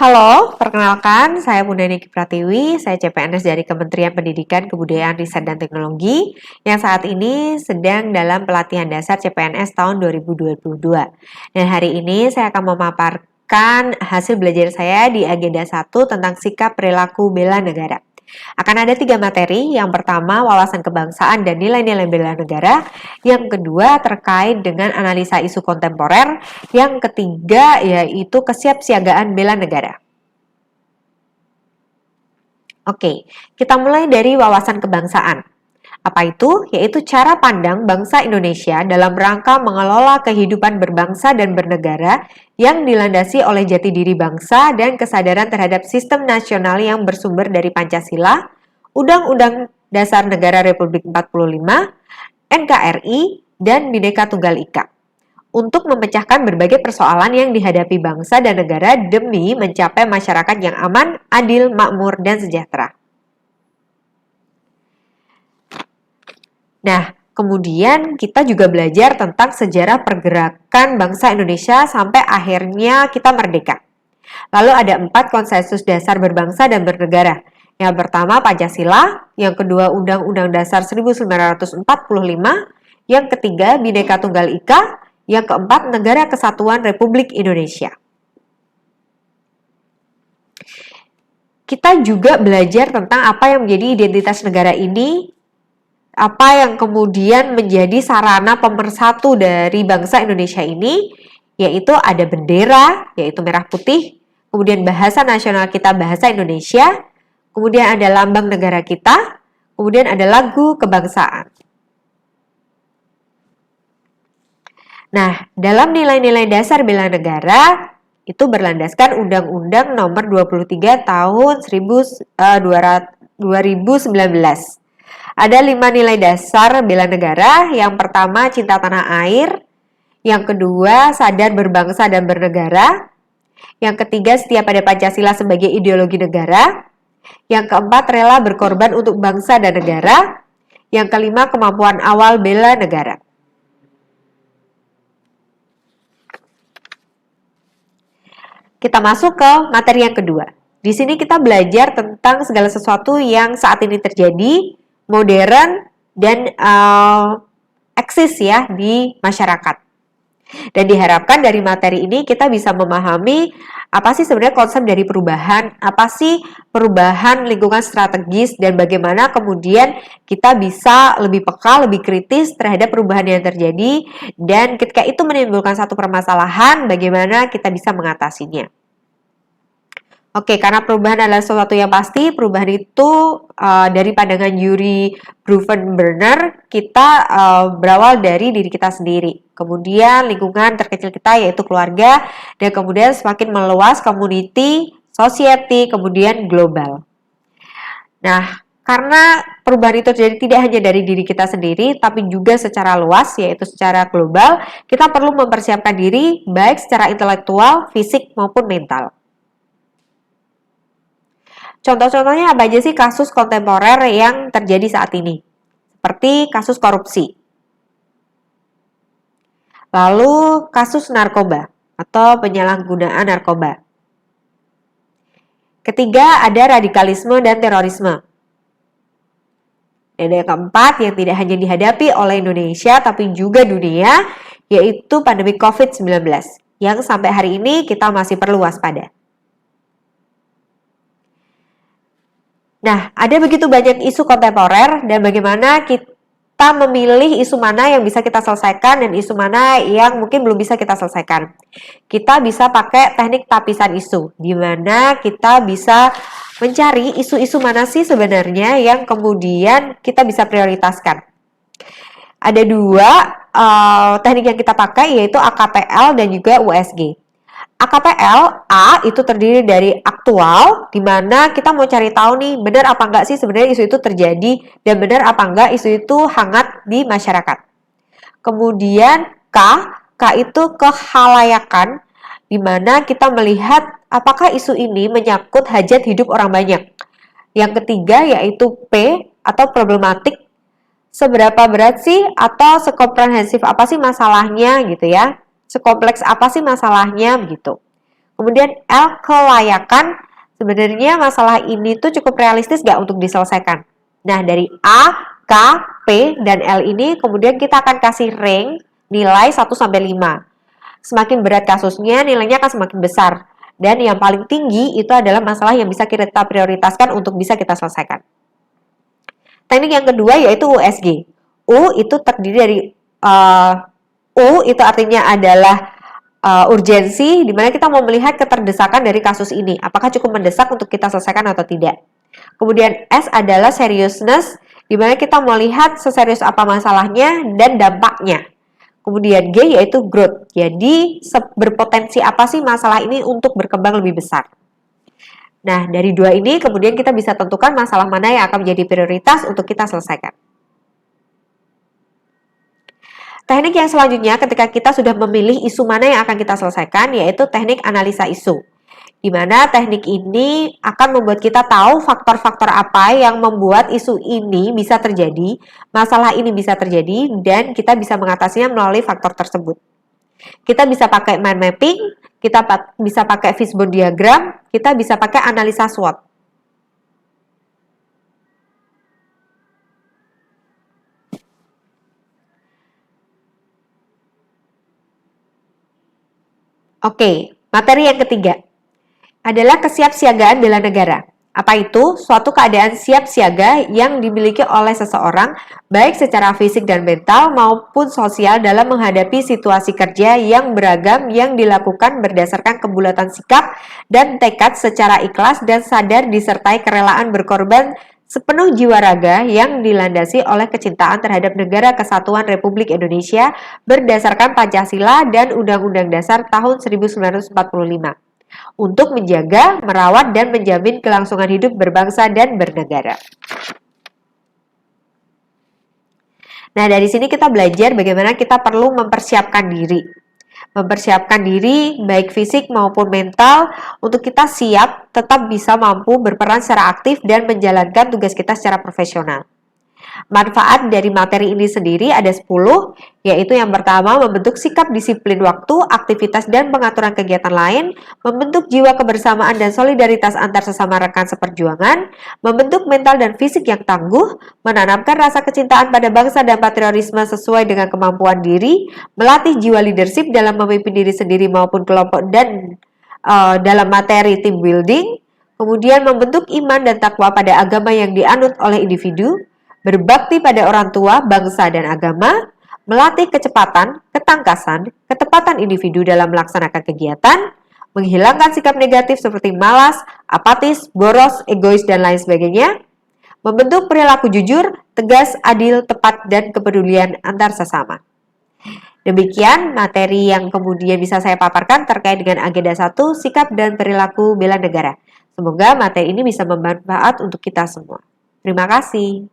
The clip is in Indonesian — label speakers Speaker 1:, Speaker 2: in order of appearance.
Speaker 1: Halo, perkenalkan saya Bunda Niki Pratiwi, saya CPNS dari Kementerian Pendidikan, Kebudayaan, Riset, dan Teknologi yang saat ini sedang dalam pelatihan dasar CPNS tahun 2022. Dan hari ini saya akan memaparkan hasil belajar saya di agenda 1 tentang sikap perilaku bela negara. Akan ada 3 materi, yang pertama wawasan kebangsaan dan nilai-nilai bela negara, yang kedua terkait dengan analisa isu kontemporer, yang ketiga yaitu kesiapsiagaan bela negara. Oke, kita mulai dari wawasan kebangsaan. Apa itu? Yaitu cara pandang bangsa Indonesia dalam rangka mengelola kehidupan berbangsa dan bernegara yang dilandasi oleh jati diri bangsa dan kesadaran terhadap sistem nasional yang bersumber dari Pancasila, Undang-Undang Dasar Negara Republik 45, NKRI, dan Bhinneka Tunggal Ika, untuk memecahkan berbagai persoalan yang dihadapi bangsa dan negara demi mencapai masyarakat yang aman, adil, makmur, dan sejahtera. Nah, kemudian kita juga belajar tentang sejarah pergerakan bangsa Indonesia sampai akhirnya kita merdeka. Lalu ada 4 konsensus dasar berbangsa dan bernegara. Yang pertama Pancasila, yang kedua Undang-Undang Dasar 1945, yang ketiga Bhinneka Tunggal Ika, yang keempat Negara Kesatuan Republik Indonesia. Kita juga belajar tentang apa yang menjadi identitas negara ini, apa yang kemudian menjadi sarana pemersatu dari bangsa Indonesia ini, yaitu ada bendera, yaitu merah putih, kemudian bahasa nasional kita bahasa Indonesia, kemudian ada lambang negara kita, kemudian ada lagu kebangsaan. Nah, dalam nilai-nilai dasar bela negara itu berlandaskan Undang-Undang Nomor 23 Tahun 2019. Ada 5 nilai dasar bela negara. Yang pertama, cinta tanah air. Yang kedua, sadar berbangsa dan bernegara. Yang ketiga, setia pada Pancasila sebagai ideologi negara. Yang keempat, rela berkorban untuk bangsa dan negara. Yang kelima, kemampuan awal bela negara. Kita masuk ke materi yang kedua. Di sini kita belajar tentang segala sesuatu yang saat ini terjadi, modern, dan eksis ya di masyarakat. Dan diharapkan dari materi ini kita bisa memahami apa sih sebenarnya konsep dari perubahan, apa sih perubahan lingkungan strategis, dan bagaimana kemudian kita bisa lebih peka, lebih kritis terhadap perubahan yang terjadi, dan ketika itu menimbulkan satu permasalahan, bagaimana kita bisa mengatasinya. Oke, karena perubahan adalah sesuatu yang pasti, perubahan itu dari pandangan Yuri Bruenberger, kita berawal dari diri kita sendiri. Kemudian lingkungan terkecil kita yaitu keluarga, dan kemudian semakin meluas community, society, kemudian global. Nah, karena perubahan itu terjadi tidak hanya dari diri kita sendiri, tapi juga secara luas, yaitu secara global, kita perlu mempersiapkan diri baik secara intelektual, fisik, maupun mental. Contoh-contohnya apa aja sih kasus kontemporer yang terjadi saat ini? Seperti kasus korupsi. Lalu kasus narkoba atau penyalahgunaan narkoba. Ketiga, ada radikalisme dan terorisme. Dan yang keempat yang tidak hanya dihadapi oleh Indonesia tapi juga dunia, yaitu pandemi COVID-19 yang sampai hari ini kita masih perlu waspada. Nah, ada begitu banyak isu kontemporer dan bagaimana kita memilih isu mana yang bisa kita selesaikan dan isu mana yang mungkin belum bisa kita selesaikan. Kita bisa pakai teknik tapisan isu, di mana kita bisa mencari isu-isu mana sih sebenarnya yang kemudian kita bisa prioritaskan. Ada 2 teknik yang kita pakai, yaitu AKPL dan juga USG. AKPL, A itu terdiri dari aktual, di mana kita mau cari tahu nih, benar apa enggak sih sebenarnya isu itu terjadi, dan benar apa enggak isu itu hangat di masyarakat. Kemudian K itu kehalayakan, di mana kita melihat apakah isu ini menyangkut hajat hidup orang banyak. Yang ketiga yaitu P atau problematik, seberapa berat sih atau sekomprehensif apa sih masalahnya gitu ya. Sekompleks apa sih masalahnya begitu. Kemudian L, kelayakan. Sebenarnya masalah ini tuh cukup realistis nggak untuk diselesaikan. Nah, dari A, K, P, dan L ini kemudian kita akan kasih rank nilai 1 sampai 5. Semakin berat kasusnya, nilainya akan semakin besar. Dan yang paling tinggi itu adalah masalah yang bisa kita prioritaskan untuk bisa kita selesaikan. Teknik yang kedua yaitu USG. U itu terdiri dari U itu artinya adalah urgensi, di mana kita mau melihat keterdesakan dari kasus ini. Apakah cukup mendesak untuk kita selesaikan atau tidak. Kemudian S adalah seriousness, di mana kita mau lihat seserius apa masalahnya dan dampaknya. Kemudian G yaitu growth, jadi berpotensi apa sih masalah ini untuk berkembang lebih besar. Nah, dari dua ini kemudian kita bisa tentukan masalah mana yang akan menjadi prioritas untuk kita selesaikan. Teknik yang selanjutnya ketika kita sudah memilih isu mana yang akan kita selesaikan yaitu teknik analisa isu. Di mana teknik ini akan membuat kita tahu faktor-faktor apa yang membuat isu ini bisa terjadi, masalah ini bisa terjadi, dan kita bisa mengatasinya melalui faktor tersebut. Kita bisa pakai mind mapping, kita bisa pakai fishbone diagram, kita bisa pakai analisa SWOT. Oke, materi yang ketiga adalah kesiapsiagaan bela negara. Apa itu? Suatu keadaan siap siaga yang dimiliki oleh seseorang, baik secara fisik dan mental maupun sosial dalam menghadapi situasi kerja yang beragam yang dilakukan berdasarkan kebulatan sikap dan tekad secara ikhlas dan sadar disertai kerelaan berkorban sepenuh jiwa raga yang dilandasi oleh kecintaan terhadap Negara Kesatuan Republik Indonesia berdasarkan Pancasila dan Undang-Undang Dasar tahun 1945. Untuk menjaga, merawat, dan menjamin kelangsungan hidup berbangsa dan bernegara. Nah, dari sini kita belajar bagaimana kita perlu mempersiapkan diri. Mempersiapkan diri baik fisik maupun mental untuk kita siap tetap bisa mampu berperan secara aktif dan menjalankan tugas kita secara profesional. Manfaat dari materi ini sendiri ada 10, yaitu yang pertama membentuk sikap disiplin waktu, aktivitas dan pengaturan kegiatan lain, membentuk jiwa kebersamaan dan solidaritas antar sesama rekan seperjuangan, membentuk mental dan fisik yang tangguh, menanamkan rasa kecintaan pada bangsa dan patriotisme sesuai dengan kemampuan diri, melatih jiwa leadership dalam memimpin diri sendiri maupun kelompok dan dalam materi team building, kemudian membentuk iman dan takwa pada agama yang dianut oleh individu, berbakti pada orang tua, bangsa, dan agama, melatih kecepatan, ketangkasan, ketepatan individu dalam melaksanakan kegiatan, menghilangkan sikap negatif seperti malas, apatis, boros, egois, dan lain sebagainya, membentuk perilaku jujur, tegas, adil, tepat, dan kepedulian antar sesama. Demikian materi yang kemudian bisa saya paparkan terkait dengan agenda 1, sikap dan perilaku bela negara. Semoga materi ini bisa bermanfaat untuk kita semua. Terima kasih.